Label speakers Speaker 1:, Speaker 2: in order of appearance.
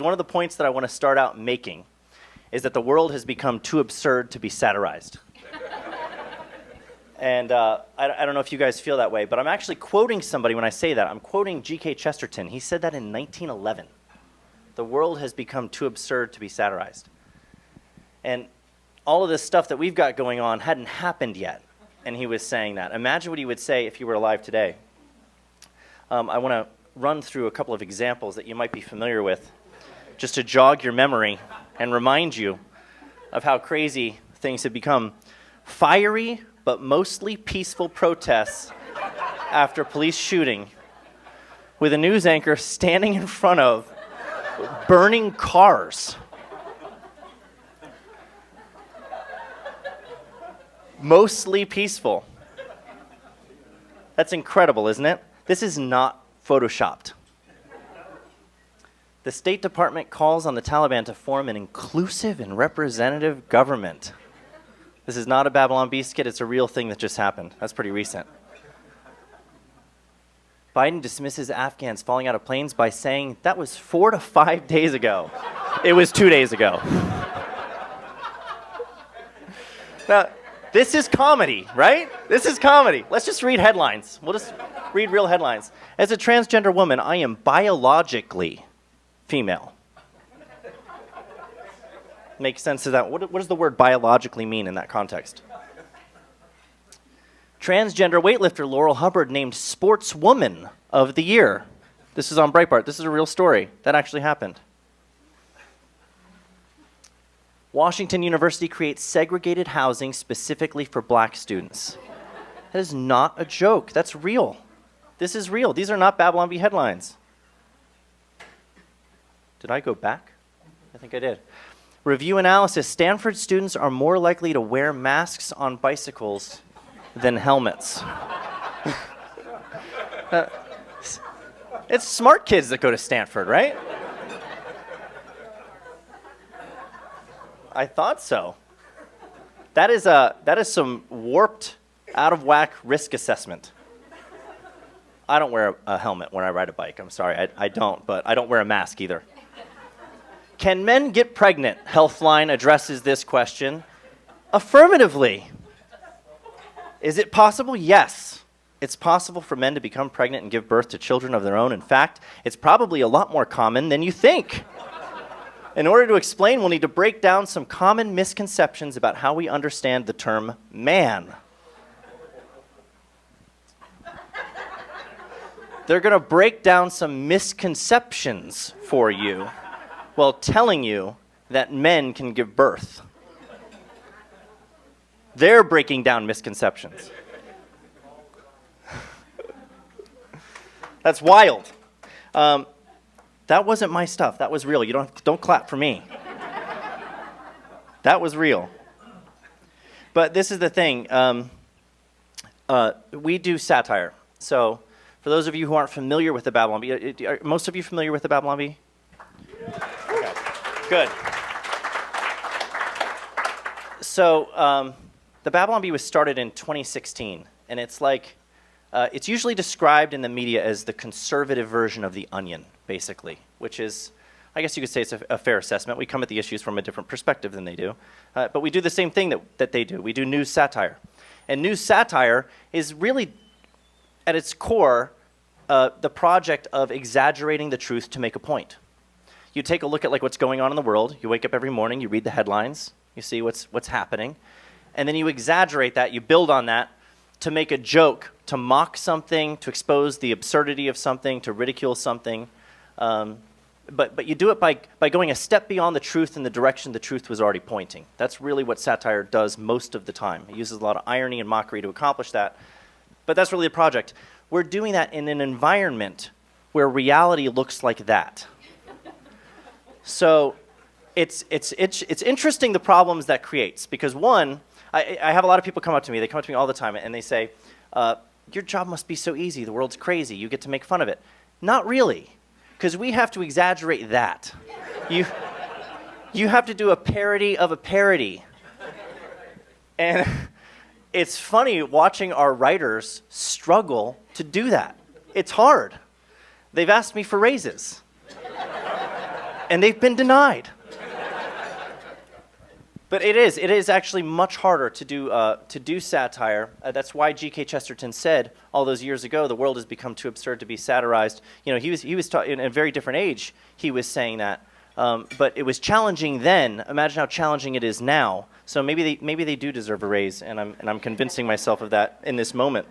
Speaker 1: One of the points that I want to start out making is that the world has become too absurd to be satirized. And I don't know if you guys feel that way, but I'm actually quoting somebody when I say that. I'm quoting G.K. Chesterton. He said that in 1911. The world has become too absurd to be satirized. And all of this stuff that we've got going on hadn't happened yet, and he was saying that. Imagine what he would say if he were alive today. I want to run through a couple of examples that you might be familiar with, just to jog your memory and remind you of how crazy things have become. Fiery but mostly peaceful protests after police shooting, with a news anchor standing in front of burning cars. Mostly peaceful. That's incredible, isn't it? This is not photoshopped. The State Department calls on the Taliban to form an inclusive and representative government. This is not a Babylon Bee skit, it's a real thing that just happened. That's pretty recent. Biden dismisses Afghans falling out of planes by saying that was 4 to 5 days ago. It was 2 days ago. Now, this is comedy, right? This is comedy. Let's just read headlines. We'll just read real headlines. As a transgender woman, I am biologically female. Make sense of that. What does the word biologically mean in that context? Transgender weightlifter Laurel Hubbard named Sportswoman of the Year. This is on Breitbart. This is a real story. That actually happened. Washington University creates segregated housing specifically for black students. That is not a joke. That's real. This is real. These are not Babylon Bee headlines. Did I go back? I think I did. Review analysis. Stanford students are more likely to wear masks on bicycles than helmets. It's smart kids that go to Stanford, right? I thought so. That is some warped, out of whack risk assessment. I don't wear a helmet when I ride a bike. I'm sorry, I don't, but I don't wear a mask either. Can men get pregnant? Healthline addresses this question affirmatively. Is it possible? Yes. It's possible for men to become pregnant and give birth to children of their own. In fact, it's probably a lot more common than you think. In order to explain, we'll need to break down some common misconceptions about how we understand the term man. They're going to break down some misconceptions for you while telling you that men can give birth. They're breaking down misconceptions. That's wild. That wasn't my stuff. That was real. You don't clap for me. That was real. But this is the thing. We do satire. So for those of you who aren't familiar with the Babylon Bee, are most of you familiar with the Babylon Bee? Okay. Good. So the Babylon Bee was started in 2016, and it's like, it's usually described in the media as the conservative version of The Onion, basically, which is, I guess you could say it's a fair assessment. We come at the issues from a different perspective than they do. But we do the same thing that they do. We do news satire. And news satire is really, at its core, the project of exaggerating the truth to make a point. You take a look at like what's going on in the world. You wake up every morning, you read the headlines, you see what's happening, and then you exaggerate that, you build on that to make a joke, to mock something, to expose the absurdity of something, to ridicule something. But you do it by going a step beyond the truth in the direction the truth was already pointing. That's really what satire does most of the time. It uses a lot of irony and mockery to accomplish that. But that's really the project. We're doing that in an environment where reality looks like that. So it's interesting the problems that creates, because one, I have a lot of people come up to me. They come up to me all the time, and they say, your job must be so easy. The world's crazy. You get to make fun of it. Not really, because we have to exaggerate that. You have to do a parody of a parody. And it's funny watching our writers struggle to do that. It's hard. They've asked me for raises. And they've been denied. But it is actually much harder to do satire. That's why G.K. Chesterton said all those years ago, the world has become too absurd to be satirized. You know, he was in a very different age. He was saying that, but it was challenging then. Imagine how challenging it is now. So maybe they do deserve a raise, and I'm convincing myself of that in this moment.